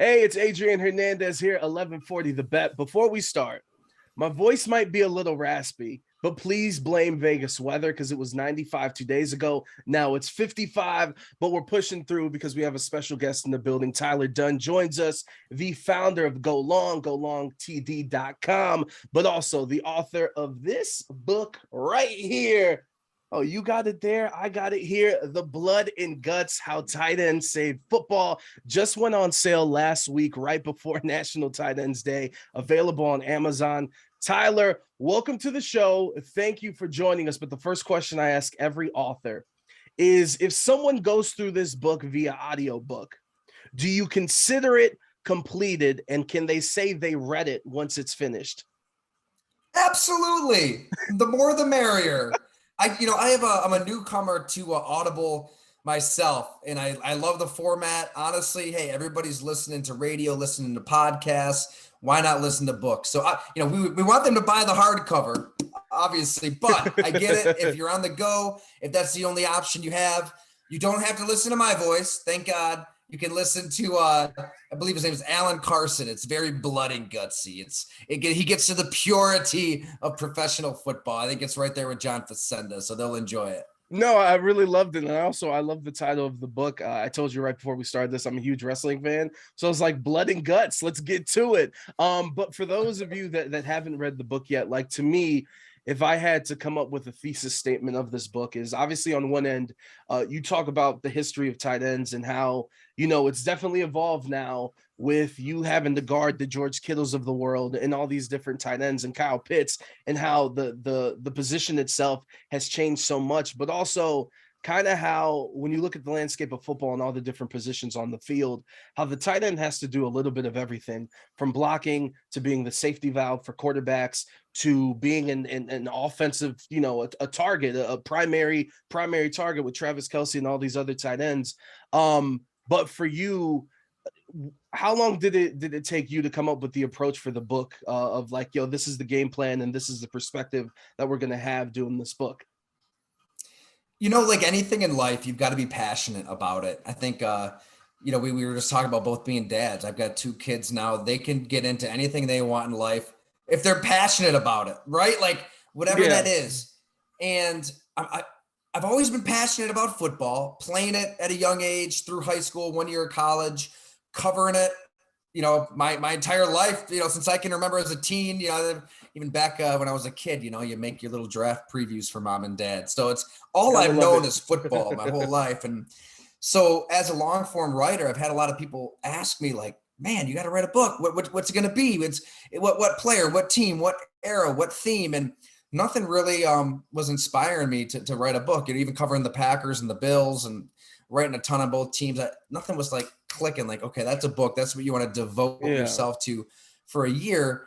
Hey, it's Adrian Hernandez here, 1140 The Bet. Before we start, my voice might be a little raspy, but please blame Vegas weather because it was 95 2 days ago. Now it's 55, but we're pushing through because we have a special guest in the building. Tyler Dunne joins us, the founder of GoLongTD.com, but also the author of this book right here. Oh, you got it there. I got it here. The Blood and Guts, How Tight Ends Saved Football just went on sale last week, right before National Tight Ends Day, available on Amazon. Tyler, welcome to the show. Thank you for joining us. But the first question I ask every author is if someone goes through this book via audiobook, do you consider it completed and can they say they read it once it's finished? Absolutely. The more the merrier. I'm a newcomer to Audible myself, and I love the format. Honestly, hey, everybody's listening to radio, listening to podcasts. Why not listen to books? So, we want them to buy the hardcover, obviously, but I get it. If you're on the go, if that's the only option you have, you don't have to listen to my voice. Thank God. You can listen to, I believe his name is Alan Carson. It's very blood and gutsy. He gets to the purity of professional football. I think it's right there with John Facenda, so they'll enjoy it. No, I really loved it. And I love the title of the book. I told you right before we started this, I'm a huge wrestling fan. So I was like, blood and guts, let's get to it. But for those of you that haven't read the book yet, like to me, if I had to come up with a thesis statement of this book is obviously on one end, you talk about the history of tight ends and how, it's definitely evolved now with you having to guard the George Kittles of the world and all these different tight ends and Kyle Pitts and how the position itself has changed so much, but also kind of how when you look at the landscape of football and all the different positions on the field, how the tight end has to do a little bit of everything from blocking to being the safety valve for quarterbacks to being an offensive, a target, a primary target with Travis Kelce and all these other tight ends. But for you, how long did it take you to come up with the approach for the book of like, this is the game plan and this is the perspective that we're going to have doing this book? Like anything in life, you've got to be passionate about it. I think, we were just talking about both being dads. I've got two kids now. They can get into anything they want in life if they're passionate about it, right? Like whatever that is. And I've always been passionate about football, playing it at a young age through high school, 1 year of college, covering it, my entire life, since I can remember as a teen, even back when I was a kid, you make your little draft previews for mom and dad. So it's all I've known is football my whole life. And so as a long form writer, I've had a lot of people ask me like, man, you got to write a book. What's it going to be? What player, what team, what era, what theme? And nothing really was inspiring me to write a book. Even covering the Packers and the Bills and writing a ton on both teams. Nothing was like clicking like, okay, that's a book. That's what you want to devote yourself to for a year.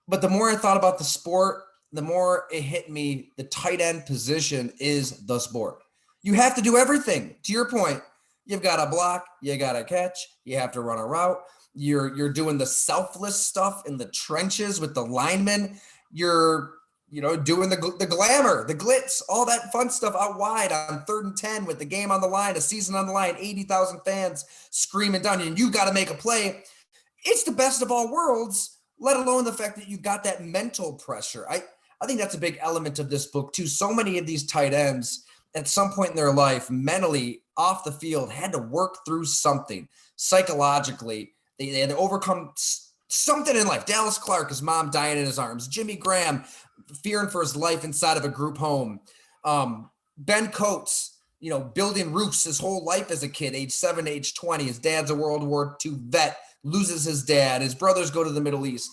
But the more I thought about the sport, the more it hit me, the tight end position is the sport. You have to do everything. To your point, you've got to block, you got to catch, you have to run a route. You're doing the selfless stuff in the trenches with the linemen. You're doing the glamour, the glitz, all that fun stuff out wide on 3rd and 10 with the game on the line, a season on the line, 80,000 fans screaming down, and you got to make a play. It's the best of all worlds, let alone the fact that you got that mental pressure. I think that's a big element of this book too. So many of these tight ends at some point in their life, mentally off the field, had to work through something psychologically. They had to overcome something in life. Dallas Clark, his mom dying in his arms. Jimmy Graham, fearing for his life inside of a group home. Ben Coates, building roofs his whole life as a kid, age 7, age 20. His dad's a World War II vet, loses his dad. His brothers go to the Middle East.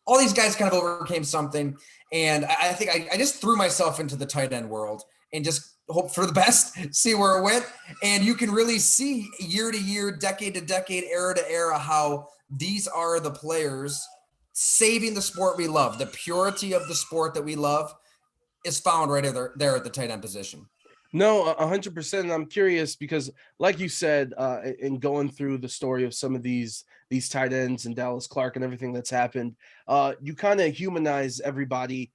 All these guys kind of overcame something. And I think I just threw myself into the tight end world and just hope for the best, see where it went. And you can really see year to year, decade to decade, era to era, how these are the players saving the sport we love. The purity of the sport that we love is found right there at the tight end position. No, 100%. I'm curious because, like you said, in going through the story of some of these tight ends and Dallas Clark and everything that's happened, you kind of humanize everybody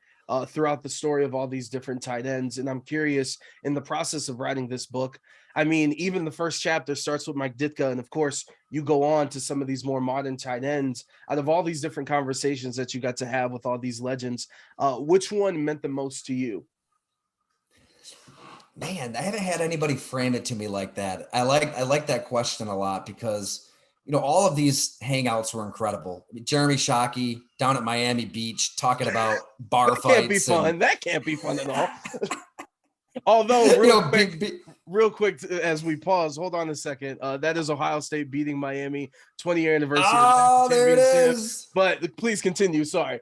throughout the story of all these different tight ends. And I'm curious, in the process of writing this book, I mean, even the first chapter starts with Mike Ditka, and of course, you go on to some of these more modern tight ends. Out of all these different conversations that you got to have with all these legends, which one meant the most to you? Man, I haven't had anybody frame it to me like that. I like that question a lot because all of these hangouts were incredible. I mean, Jeremy Shockey down at Miami Beach talking about bar That can't be fights and fun. That can't be fun at all. Although, real quick, as we pause, hold on a second. That is Ohio State beating Miami, 20-year anniversary of oh, the there it championship. is. But please continue. Sorry.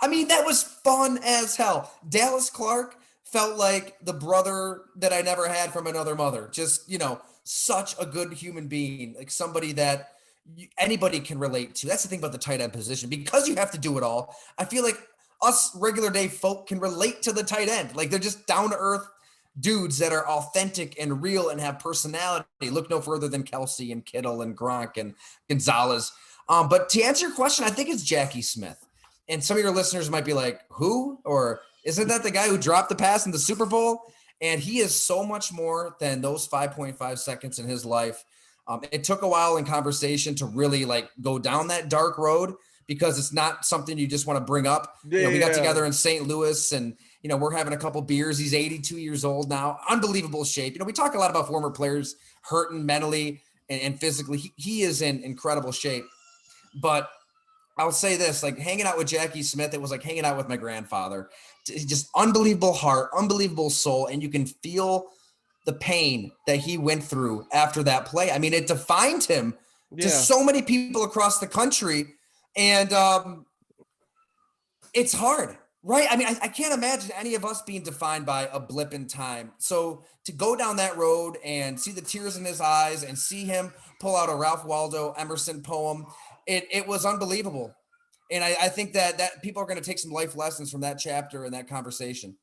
I mean, that was fun as hell. Dallas Clark felt like the brother that I never had from another mother. Just, such a good human being, like somebody that anybody can relate to. That's the thing about the tight end position, because you have to do it all. I feel like us regular day folk can relate to the tight end. Like they're just down to earth dudes that are authentic and real and have personality. Look no further than Kelsey and Kittle and Gronk and Gonzalez. But to answer your question, I think it's Jackie Smith. And some of your listeners might be like, who? Or isn't that the guy who dropped the pass in the Super Bowl? And he is so much more than those 5.5 seconds in his life. It took a while in conversation to really go down that dark road, because it's not something you just want to bring up. We got together in St. Louis and, we're having a couple beers. He's 82 years old now, unbelievable shape. We talk a lot about former players hurting mentally and physically. He is in incredible shape. But I'll say this, hanging out with Jackie Smith, it was like hanging out with my grandfather. Just unbelievable heart, unbelievable soul. And you can feel the pain that he went through after that play. I mean, it defined him to so many people across the country. And it's hard, right? I mean, I can't imagine any of us being defined by a blip in time. So to go down that road and see the tears in his eyes and see him pull out a Ralph Waldo Emerson poem, it was unbelievable. And I think that people are going to take some life lessons from that chapter and that conversation.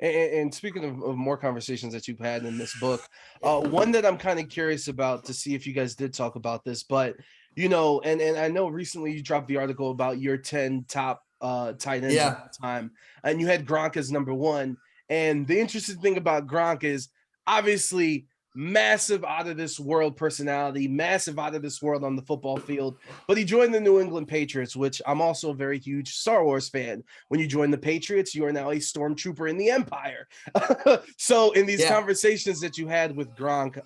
And speaking of more conversations that you've had in this book, one that I'm kind of curious about to see if you guys did talk about this, but and I know recently you dropped the article about your 10 top tight ends at the time, and you had Gronk as number one. And the interesting thing about Gronk is obviously massive out of this world personality, massive out of this world on the football field, but he joined the New England Patriots, which I'm also a very huge Star Wars fan. When you join the Patriots, you are now a stormtrooper in the Empire. So in these conversations that you had with Gronk,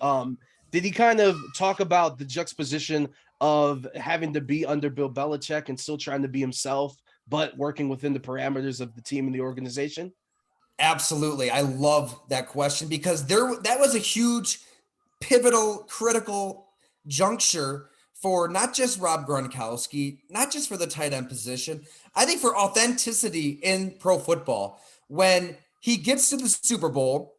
did he kind of talk about the juxtaposition of having to be under Bill Belichick and still trying to be himself, but working within the parameters of the team and the organization? Absolutely. I love that question, because that was a huge, pivotal, critical juncture for not just Rob Gronkowski, not just for the tight end position. I think for authenticity in pro football. When he gets to the Super Bowl,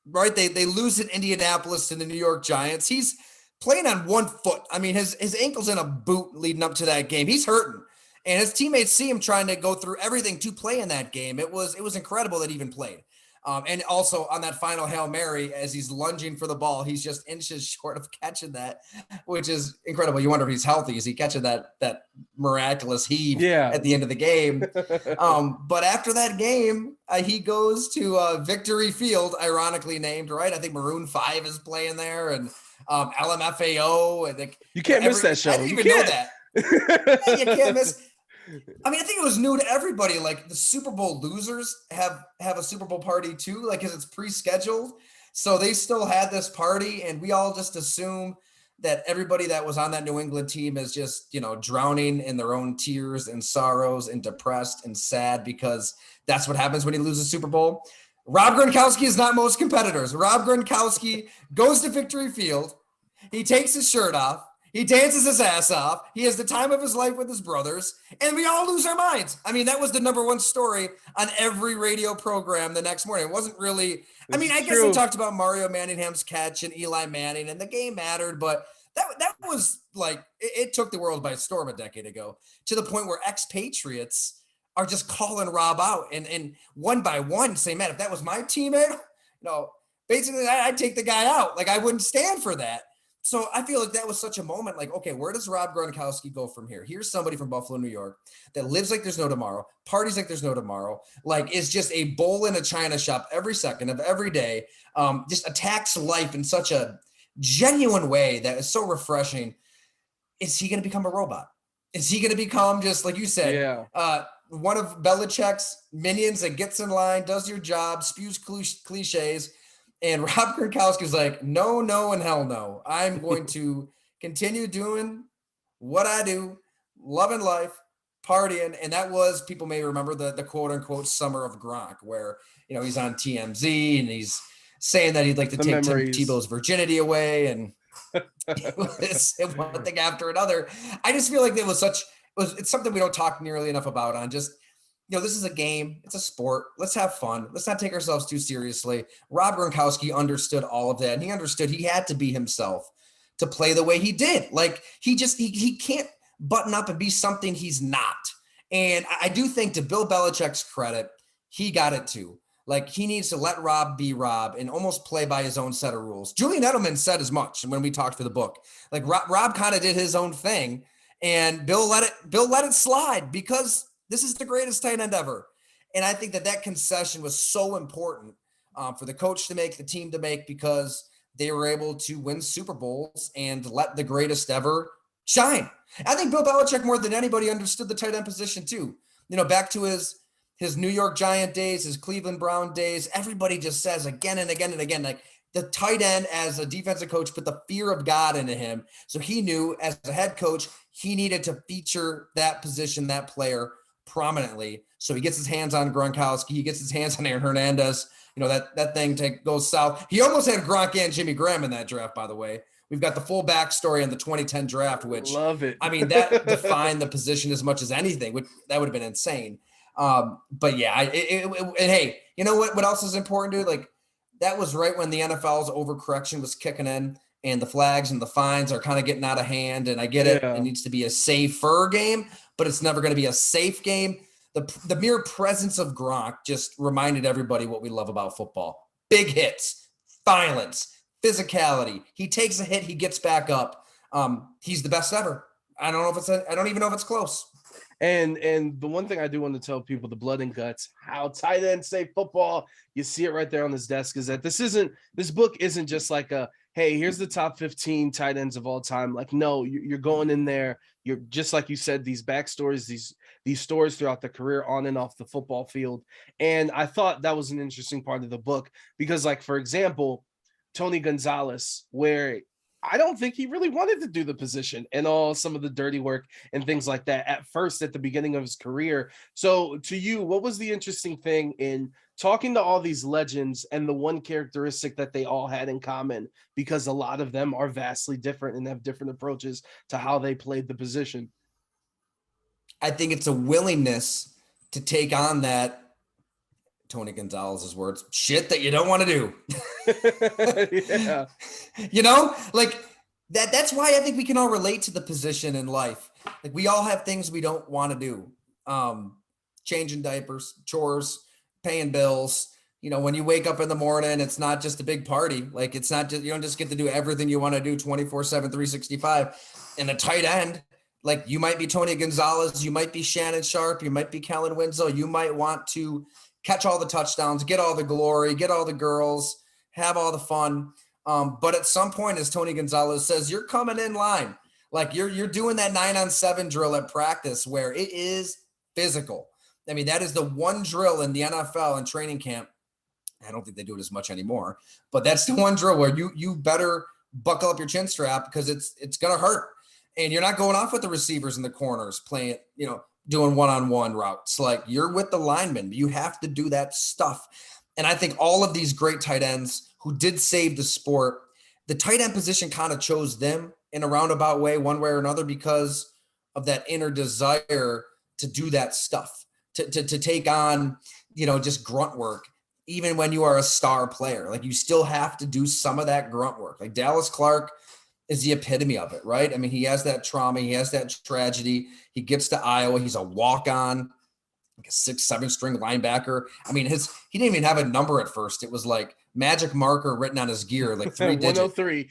right? They lose in Indianapolis to the New York Giants. He's playing on one foot. I mean, his ankle's in a boot leading up to that game. He's hurting. And his teammates see him trying to go through everything to play in that game. It was incredible that he even played. And also on that final Hail Mary, as he's lunging for the ball, he's just inches short of catching that, which is incredible. You wonder if he's healthy. Is he catching that miraculous heave at the end of the game? But after that game, he goes to Victory Field, ironically named, right? I think Maroon 5 is playing there, and LMFAO. And you can't miss that show. I didn't even know that. You can't miss. I mean, I think it was new to everybody. Like the Super Bowl losers have a Super Bowl party too, because it's pre-scheduled. So they still had this party, and we all just assume that everybody that was on that New England team is just, drowning in their own tears and sorrows and depressed and sad, because that's what happens when you lose a Super Bowl. Rob Gronkowski is not most competitors. Rob Gronkowski goes to Victory Field. He takes his shirt off. He dances his ass off. He has the time of his life with his brothers, and we all lose our minds. I mean, that was the number one story on every radio program the next morning. It wasn't really, I guess they talked about Mario Manningham's catch and Eli Manning, and the game mattered, but that was like, it took the world by storm a decade ago, to the point where expatriates are just calling Rob out and one by one say, man, if that was my teammate, basically I'd take the guy out. Like, I wouldn't stand for that. So I feel like that was such a moment. Like, okay, where does Rob Gronkowski go from here? Here's somebody from Buffalo, New York, that lives like there's no tomorrow, parties like there's no tomorrow, like is just a bull in a china shop every second of every day. Just attacks life in such a genuine way that is so refreshing. Is he going to become a robot? Is he going to become, just like you said, Yeah. one of Belichick's minions that gets in line, does your job, spews cliches? And Rob Gronkowski's like, no, no, and hell no. I'm going to continue doing what I do, loving life, partying. And that was, people may remember the quote unquote summer of Gronk, where, he's on TMZ and he's saying that he'd like to The take Tim memories. Tebow's virginity away. And it was one thing after another. I just feel like it's something we don't talk nearly enough about on just, this is a game. It's a sport. Let's have fun. Let's not take ourselves too seriously. Rob Gronkowski understood all of that. And he understood he had to be himself to play the way he did. Like he can't button up and be something he's not. And I do think, to Bill Belichick's credit, he got it too. Like, he needs to let Rob be Rob and almost play by his own set of rules. Julian Edelman said as much when we talked for the book. Like, Rob kind of did his own thing, and Bill let it slide, because this is the greatest tight end ever. And I think that concession was so important for the coach to make, the team to make, because they were able to win Super Bowls and let the greatest ever shine. I think Bill Belichick, more than anybody, understood the tight end position too. Back to his New York Giant days, his Cleveland Brown days, everybody just says again and again and again, like, the tight end as a defensive coach put the fear of God into him. So he knew, as a head coach, he needed to feature that position, that player, prominently. So he gets his hands on Gronkowski. He gets his hands on Adrian Hernandez. That thing goes south. He almost had Gronk and Jimmy Graham in that draft, by the way. We've got the full backstory on the 2010 draft, which, love it. I mean, that defined the position as much as anything. That would have been insane. But yeah, and hey, you know what else is important, dude? Like, that was right when the NFL's overcorrection was kicking in, and the flags and the fines are kind of getting out of hand. And I get it. Yeah. It needs to be a safer game, but it's never going to be a safe game. The mere presence of Gronk just reminded everybody what we love about football. Big hits, violence, physicality. He takes a hit, he gets back up. He's the best ever. I don't even know if it's close. And the one thing I do want to tell people, the blood and guts, how tight ends save football, you see it right there on his desk, is that this book isn't just like a, hey, here's the top 15 tight ends of all time. Like, no, you're going in there. You're just, like you said, these backstories, these stories throughout the career on and off the football field. And I thought that was an interesting part of the book, because, like, for example, Tony Gonzalez, where I don't think he really wanted to do the position and all some of the dirty work and things like that at first, at the beginning of his career. So to you, what was the interesting thing in talking to all these legends and the one characteristic that they all had in common? Because a lot of them are vastly different and have different approaches to how they played the position. I think it's a willingness to take on that, Tony Gonzalez's words, shit that you don't want to do. Yeah. Like that's why I think we can all relate to the position in life. Like, we all have things we don't want to do. Changing diapers, chores, paying bills. When you wake up in the morning, it's not just a big party. Like, it's not just, you don't just get to do everything you want to do 24/7, 365. And a tight end, like, you might be Tony Gonzalez, you might be Shannon Sharp, you might be Kellen Winslow, you might want to catch all the touchdowns, get all the glory, get all the girls, have all the fun. But at some point, as Tony Gonzalez says, you're coming in line. Like, you're doing that 9-on-7 drill at practice, where it is physical. I mean, that is the one drill in the NFL and training camp. I don't think they do it as much anymore, but that's the one drill where you better buckle up your chin strap, because it's going to hurt. And you're not going off with the receivers in the corners playing, doing one-on-one routes. Like, you're with the linemen. You have to do that stuff. And I think all of these great tight ends who did save the sport, the tight end position kind of chose them in a roundabout way, one way or another, because of that inner desire to do that stuff, to take on, just grunt work. Even when you are a star player, like, you still have to do some of that grunt work. Like, Dallas Clark is the epitome of it, right? I mean, he has that trauma, he has that tragedy. He gets to Iowa, he's a walk-on. like a 6-7 string linebacker. I mean, he didn't even have a number at first. It was like magic marker written on his gear, like 3-digit. 103.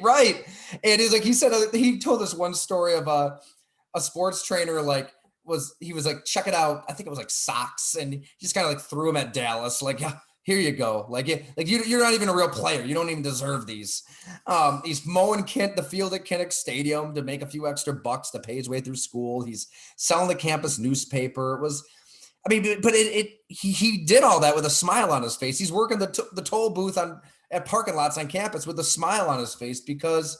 Right. And he's like, he told us one story of a sports trainer, like, he was like, check it out. I think it was like socks. And he just kind of like threw him at Dallas. Like, yeah, here you go. Like, you're not even a real player. You don't even deserve these. He's mowing the field at Kinnick Stadium to make a few extra bucks to pay his way through school. He's selling the campus newspaper. He did all that with a smile on his face. He's working the toll booth at parking lots on campus with a smile on his face because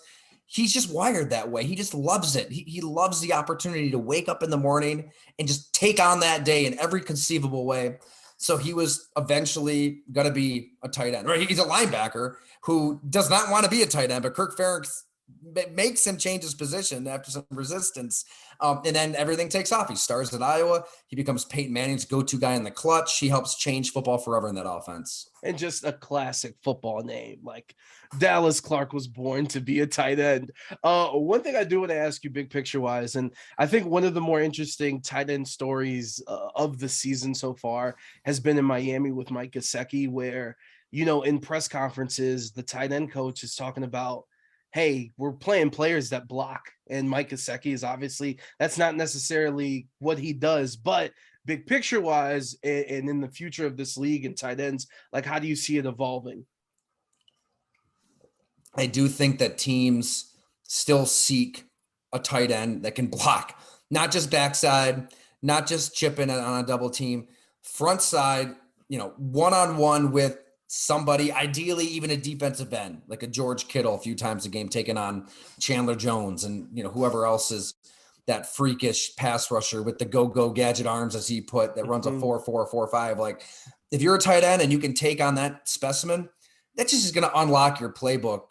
he's just wired that way. He just loves it. He loves the opportunity to wake up in the morning and just take on that day in every conceivable way. So he was eventually going to be a tight end, right? He's a linebacker who does not want to be a tight end, but Kirk Ferentz makes him change his position after some resistance. And then everything takes off. He stars at Iowa. He becomes Peyton Manning's go-to guy in the clutch. He helps change football forever in that offense. And just a classic football name. Like Dallas Clark was born to be a tight end. One thing I do want to ask you big picture wise, and I think one of the more interesting tight end stories of the season so far has been in Miami with Mike Gesicki, where, in press conferences, the tight end coach is talking about, hey, we're playing players that block. And Mike Gesicki is obviously, that's not necessarily what he does, but big picture wise, and in the future of this league and tight ends, like, how do you see it evolving? I do think that teams still seek a tight end that can block, not just backside, not just chipping on a double team, front side, one-on-one with somebody, ideally even a defensive end, like a George Kittle a few times a game, taking on Chandler Jones and, whoever else is that freakish pass rusher with the go-go gadget arms, as he put, that runs a 4.4, 4.5. Like, if you're a tight end and you can take on that specimen, that's just going to unlock your playbook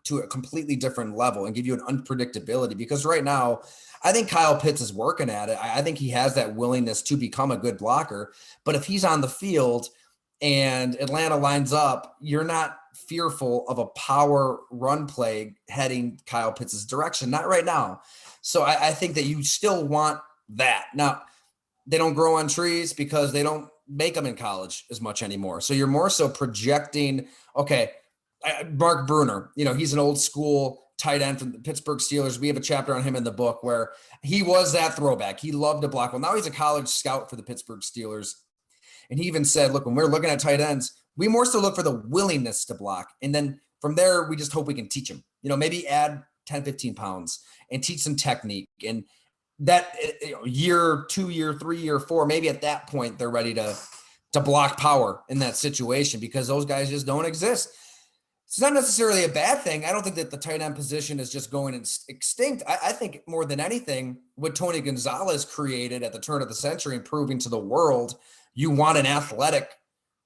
to a completely different level and give you an unpredictability. Because right now, I think Kyle Pitts is working at it. I think he has that willingness to become a good blocker. But if he's on the field and Atlanta lines up, you're not fearful of a power run play heading Kyle Pitts' direction. Not right now. So I think that you still want that. Now, they don't grow on trees because they don't make them in college as much anymore. So you're more so projecting, okay, Mark Bruner, he's an old school tight end from the Pittsburgh Steelers. We have a chapter on him in the book where he was that throwback. He loved to block. Well, now he's a college scout for the Pittsburgh Steelers. And he even said, look, when we're looking at tight ends, we more so look for the willingness to block. And then from there, we just hope we can teach him, maybe add 10, 15 pounds and teach some technique. And that year, 2 year, 3 year, 4, maybe at that point, they're ready to block power in that situation because those guys just don't exist. It's not necessarily a bad thing. I don't think that the tight end position is just going extinct. I think more than anything, what Tony Gonzalez created at the turn of the century and proving to the world, you want an athletic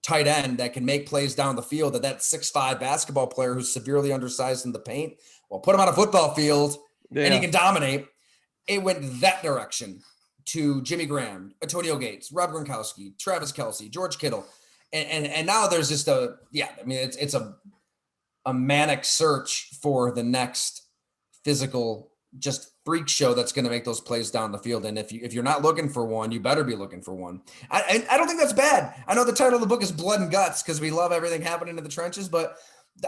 tight end that can make plays down the field, that 6'5" basketball player who's severely undersized in the paint. Well, put him on a football field and he can dominate. It went that direction to Jimmy Graham, Antonio Gates, Rob Gronkowski, Travis Kelce, George Kittle. And now there's just it's a manic search for the next physical just freak show that's going to make those plays down the field. And if you're not looking for one, you better be looking for one. I don't think that's bad. I know the title of the book is Blood and Guts because we love everything happening in the trenches, but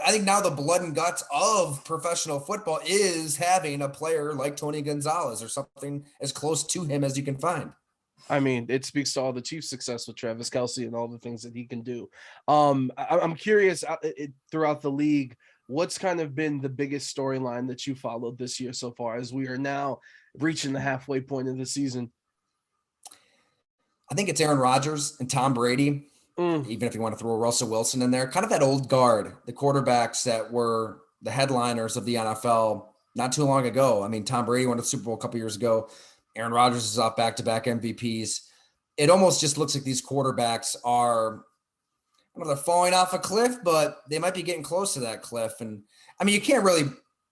I think now the blood and guts of professional football is having a player like Tony Gonzalez or something as close to him as you can find. I mean, it speaks to all the Chiefs' success with Travis Kelce and all the things that he can do. I'm curious throughout the league, what's kind of been the biggest storyline that you followed this year so far as we are now reaching the halfway point of the season? I think it's Aaron Rodgers and Tom Brady. Even if you want to throw Russell Wilson in there, kind of that old guard, the quarterbacks that were the headliners of the NFL not too long ago. I mean, Tom Brady won the Super Bowl a couple years ago. Aaron Rodgers is off back-to-back MVPs. It almost just looks like these quarterbacks are, I don't know, they're falling off a cliff, but they might be getting close to that cliff. And I mean, you can't really,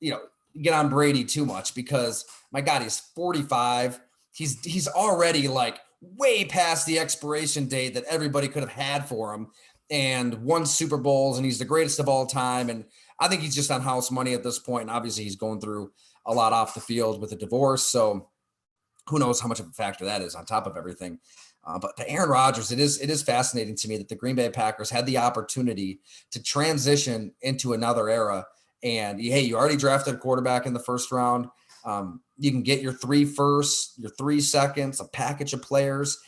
get on Brady too much because, my God, he's 45. He's already like way past the expiration date that everybody could have had for him and won Super Bowls, and he's the greatest of all time. And I think he's just on house money at this point. And obviously he's going through a lot off the field with a divorce. So who knows how much of a factor that is on top of everything. But to Aaron Rodgers, it is fascinating to me that the Green Bay Packers had the opportunity to transition into another era. And hey, you already drafted a quarterback in the first round. You can get your 3 firsts, your 3 seconds, a package of players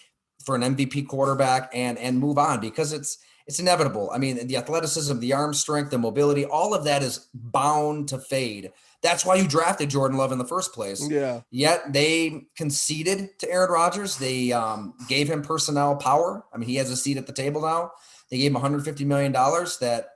for an MVP quarterback and move on, because it's inevitable. I mean, the athleticism, the arm strength, the mobility, all of that is bound to fade. That's why you drafted Jordan Love in the first place. Yeah. Yet they conceded to Aaron Rodgers. They gave him personnel power. I mean, he has a seat at the table now. They gave him $150 million that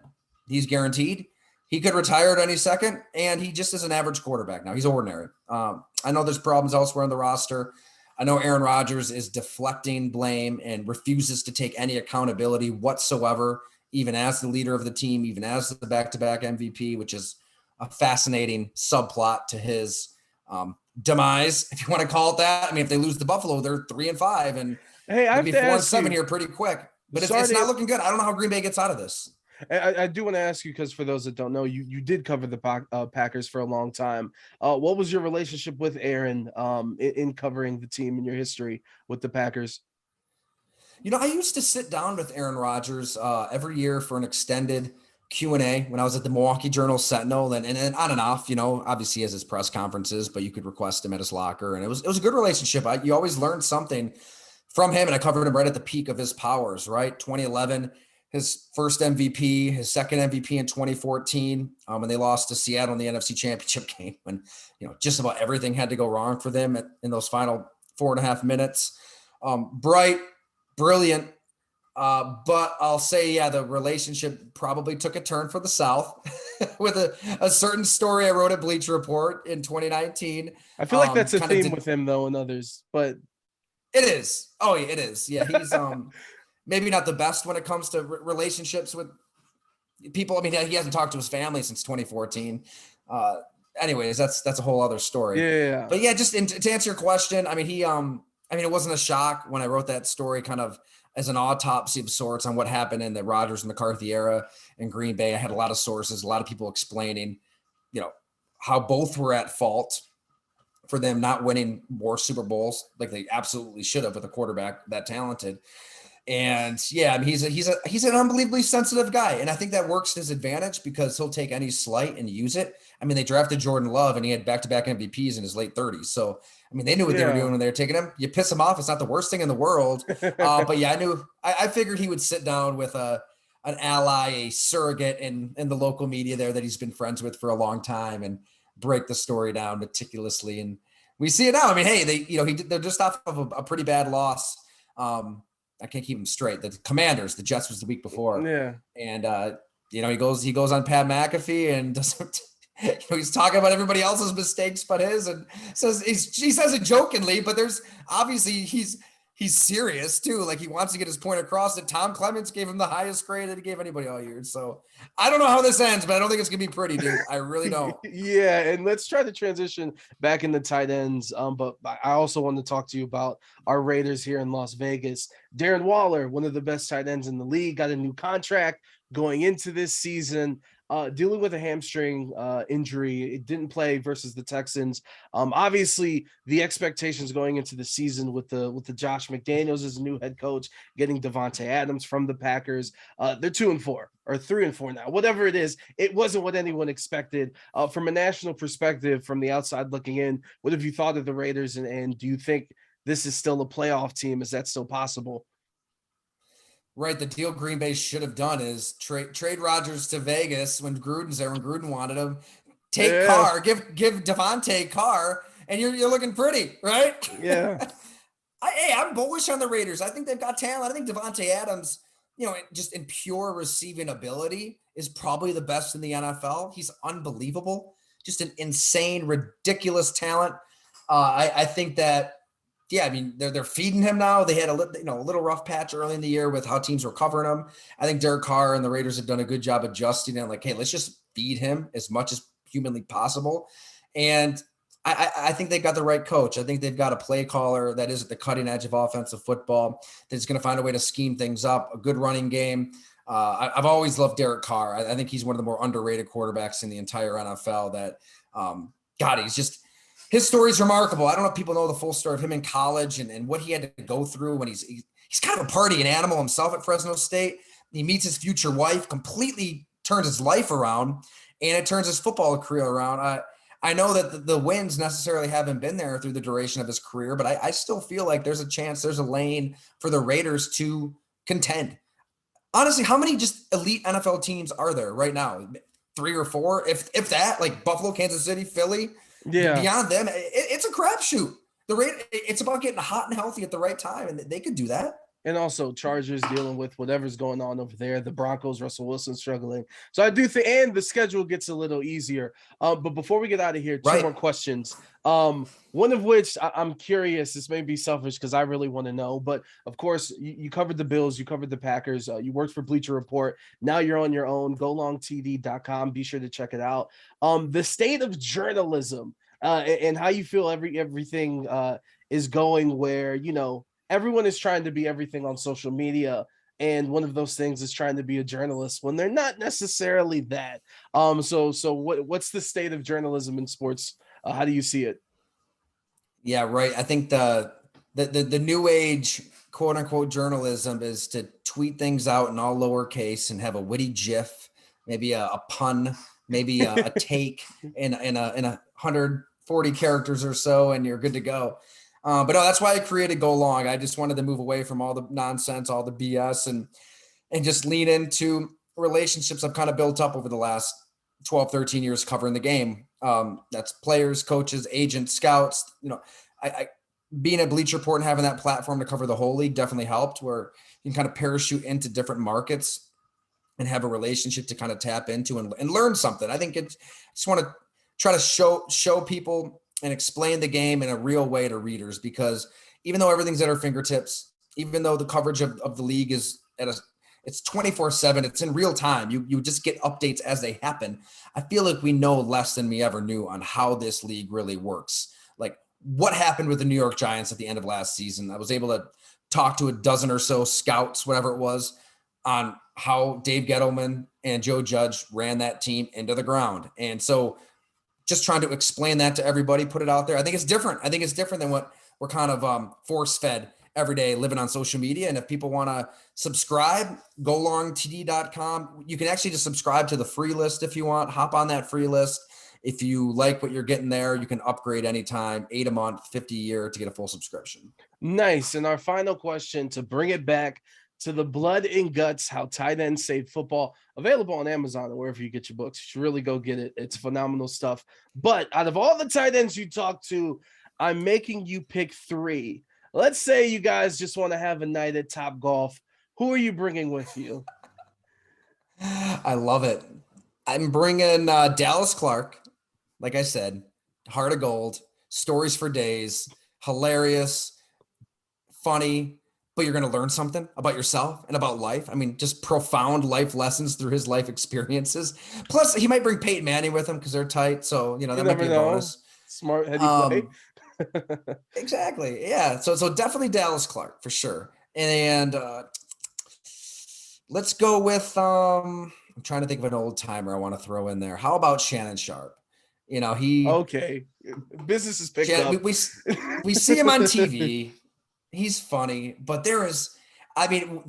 he's guaranteed. He could retire at any second, and he just is an average quarterback now. He's ordinary. I know there's problems elsewhere on the roster. I know Aaron Rodgers is deflecting blame and refuses to take any accountability whatsoever, even as the leader of the team, even as the back-to-back MVP, which is a fascinating subplot to his demise, if you want to call it that. I mean, if they lose to Buffalo, they're 3-5, and Hey, I they'll have be to 4-7 ask here pretty quick. But it's Sorry not to- looking good. I don't know how Green Bay gets out of this. I do want to ask you, because for those that don't know, you did cover the Packers for a long time. What was your relationship with Aaron in covering the team in your history with the Packers? You know, I used to sit down with Aaron Rodgers every year for an extended Q&A when I was at the Milwaukee Journal-Sentinel, and on and off. You know, obviously he has his press conferences, but you could request him at his locker, and it was a good relationship. You always learned something from him, and I covered him right at the peak of his powers, right? 2011, his first MVP, his second MVP in 2014, when they lost to Seattle in the NFC Championship game, when, you know, just about everything had to go wrong for them in those final 4.5 minutes. Bright, brilliant, but I'll say, yeah, the relationship probably took a turn for the South with a certain story I wrote at Bleacher Report in 2019. I feel like that's a theme with him, though, and others, but it is. Oh, yeah, it is. Yeah, he's maybe not the best when it comes to relationships with people. I mean, he hasn't talked to his family since 2014. Anyways, that's a whole other story. Yeah. But yeah, just to answer your question, I mean, it wasn't a shock when I wrote that story, kind of as an autopsy of sorts on what happened in the Rodgers McCarthy era in Green Bay. I had a lot of sources, a lot of people explaining, you know, how both were at fault for them not winning more Super Bowls like they absolutely should have with a quarterback that talented. And yeah, I mean, he's an unbelievably sensitive guy. And I think that works to his advantage, because he'll take any slight and use it. I mean, they drafted Jordan Love and he had back-to-back MVPs in his late 30s. So, I mean, they knew what they were doing when they were taking him. You piss him off, it's not the worst thing in the world. But yeah, I figured he would sit down with an ally, a surrogate in the local media there that he's been friends with for a long time, and break the story down meticulously. And we see it now. I mean, hey, they're just off of a pretty bad loss. I can't keep them straight. The Commanders, the Jets was the week before. Yeah. And, he goes on Pat McAfee and doesn't, he's talking about everybody else's mistakes but his, and he says it jokingly, but there's obviously he's serious too. Like, he wants to get his point across that Tom Clements gave him the highest grade that he gave anybody all year. So I don't know how this ends, but I don't think it's gonna be pretty, dude. I really don't. Yeah, and let's try to transition back into tight ends. But I also want to talk to you about our Raiders here in Las Vegas. Darren Waller, one of the best tight ends in the league, got a new contract going into this season. Dealing with a hamstring injury. It didn't play versus the Texans. Obviously, the expectations going into the season with the Josh McDaniels as a new head coach, getting Devontae Adams from the Packers. They're 2-4 or 3-4 now. Whatever it is, it wasn't what anyone expected. From a national perspective, from the outside looking in, what have you thought of the Raiders, and do you think this is still a playoff team? Is that still possible? Right. The deal Green Bay should have done is trade Rodgers to Vegas when Gruden's there, when Gruden wanted him. Take Carr, give Devontae Carr, and you're looking pretty, right? Yeah. I'm bullish on the Raiders. I think they've got talent. I think Devontae Adams, just in pure receiving ability, is probably the best in the NFL. He's unbelievable. Just an insane, ridiculous talent. I think that, yeah, I mean, they're feeding him now. They had a little rough patch early in the year with how teams were covering him. I think Derek Carr and the Raiders have done a good job adjusting and like, hey, let's just feed him as much as humanly possible. And I think they've got the right coach. I think they've got a play caller that is at the cutting edge of offensive football, that's going to find a way to scheme things up, a good running game. I've always loved Derek Carr. I think he's one of the more underrated quarterbacks in the entire NFL. That, God, his story is remarkable. I don't know if people know the full story of him in college and what he had to go through when he's kind of a partying animal himself at Fresno State. He meets his future wife, completely turns his life around, and it turns his football career around. I know that the wins necessarily haven't been there through the duration of his career, but I still feel like there's a chance, there's a lane for the Raiders to contend. Honestly, how many just elite NFL teams are there right now? 3 or 4, if that, like Buffalo, Kansas City, Philly. Yeah. Beyond them, it's a crapshoot. It's about getting hot and healthy at the right time, and they could do that. And also Chargers dealing with whatever's going on over there. The Broncos, Russell Wilson struggling. So I do think, and the schedule gets a little easier. But before we get out of here, two more questions. One of which I'm curious, this may be selfish because I really want to know, but of course you covered the Bills, you covered the Packers, you worked for Bleacher Report. Now you're on your own, golongtd.com. Be sure to check it out. The state of journalism and how you feel everything is going, where, everyone is trying to be everything on social media. And one of those things is trying to be a journalist when they're not necessarily that. So what's the state of journalism in sports? How do you see it? Yeah, right. I think the new age quote unquote journalism is to tweet things out in all lowercase and have a witty GIF, maybe a pun, maybe a take in 140 characters or so, and you're good to go. But no, that's why I created Go Long. I just wanted to move away from all the nonsense, all the BS, and just lean into relationships I've kind of built up over the last 12, 13 years covering the game. That's players, coaches, agents, scouts. I being at Bleacher Report and having that platform to cover the whole league definitely helped, where you can kind of parachute into different markets and have a relationship to kind of tap into and learn something. I think I just want to try to show people and explain the game in a real way to readers, because even though everything's at our fingertips, even though the coverage of the league is it's 24/7, it's in real time. You just get updates as they happen. I feel like we know less than we ever knew on how this league really works. Like what happened with the New York Giants at the end of last season. I was able to talk to a dozen or so scouts, whatever it was, on how Dave Gettleman and Joe Judge ran that team into the ground. And so just trying to explain that to everybody, put it out there. I think it's different. I think it's different than what we're kind of force fed every day living on social media. And if people want to subscribe, golongtd.com. You can actually just subscribe to the free list if you want. Hop on that free list. If you like what you're getting there, you can upgrade anytime, $8 a month, $50 a year to get a full subscription. Nice. And our final question, to bring it back to the Blood and Guts, How Tight Ends Save Football, available on Amazon or wherever you get your books. You should really go get it. It's phenomenal stuff. But out of all the tight ends you talk to, I'm making you pick 3. Let's say you guys just want to have a night at Top Golf. Who are you bringing with you? I love it. I'm bringing Dallas Clark. Like I said, heart of gold, stories for days, hilarious, funny, but you're going to learn something about yourself and about life. I mean, just profound life lessons through his life experiences. Plus, he might bring Peyton Manning with him because they're tight. So, that might be a bonus. Smart, heady play. Exactly. Yeah. So definitely Dallas Clark for sure. And let's go with, I'm trying to think of an old timer I want to throw in there. How about Shannon Sharp? Okay. Business is picked up. We see him on TV. He's funny, but the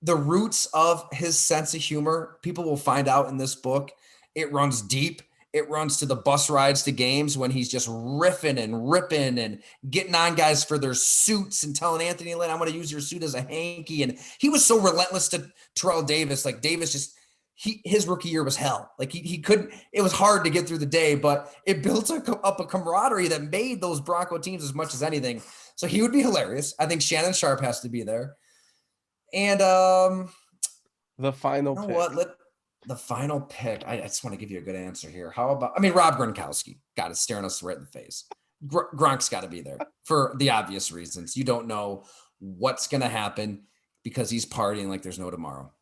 roots of his sense of humor, people will find out in this book. It runs deep. It runs to the bus rides to games when he's just riffing and ripping and getting on guys for their suits and telling Anthony Lynn, I'm going to use your suit as a hanky. And he was so relentless to Terrell Davis. Like Davis just, his rookie year was hell. Like he couldn't, it was hard to get through the day, but it built up a camaraderie that made those Bronco teams as much as anything. So he would be hilarious. I think Shannon Sharp has to be there. And the final pick. The final pick. I just want to give you a good answer here. How about, Rob Gronkowski. God, it's staring us right in the face. Gronk's got to be there for the obvious reasons. You don't know what's going to happen because he's partying like there's no tomorrow.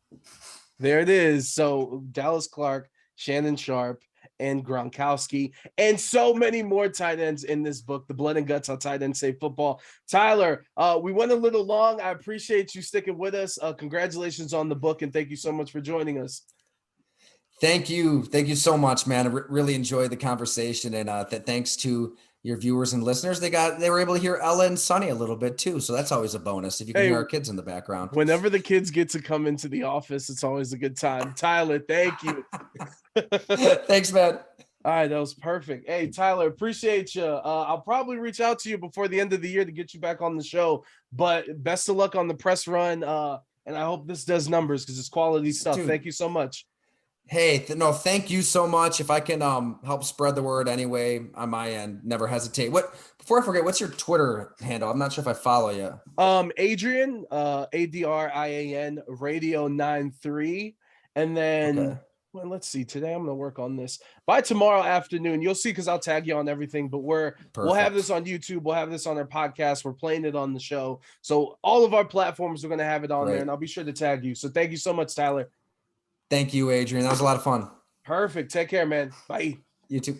There it is. So Dallas Clark, Shannon Sharp, and Gronkowski, and so many more tight ends in this book, The Blood and Guts, How Tight Ends Save Football. Tyler, we went a little long. I appreciate you sticking with us. Congratulations on the book, and thank you so much for joining us. Thank you. Thank you so much, man. I really enjoyed the conversation, and thanks to your viewers and listeners, they were able to hear Ella and Sonny a little bit too. So that's always a bonus if you can Hey, hear our kids in the background. whenever the kids get to come into the office, it's always a good time. Tyler, thank you. Thanks, man. All right, that was perfect. Hey, Tyler, appreciate you. I'll probably reach out to you before the end of the year to get you back on the show. But best of luck on the press run. And I hope this does numbers because it's quality stuff. Dude. Thank you so much. Hey, no, thank you so much. If I can help spread the word anyway on my end, never hesitate. Before I forget, what's your Twitter handle? I'm not sure if I follow you. Adrian, Adrian Radio 93. And then Okay. well, let's see. Today I'm gonna work on this. By tomorrow afternoon, you'll see because I'll tag you on everything. But we'll have this on YouTube. We'll have this on our podcast. We're playing it on the show. So all of our platforms are gonna have it on there, and I'll be sure to tag you. So thank you so much, Tyler. Thank you, Adrian. That was a lot of fun. Perfect. Take care, man. Bye. You too.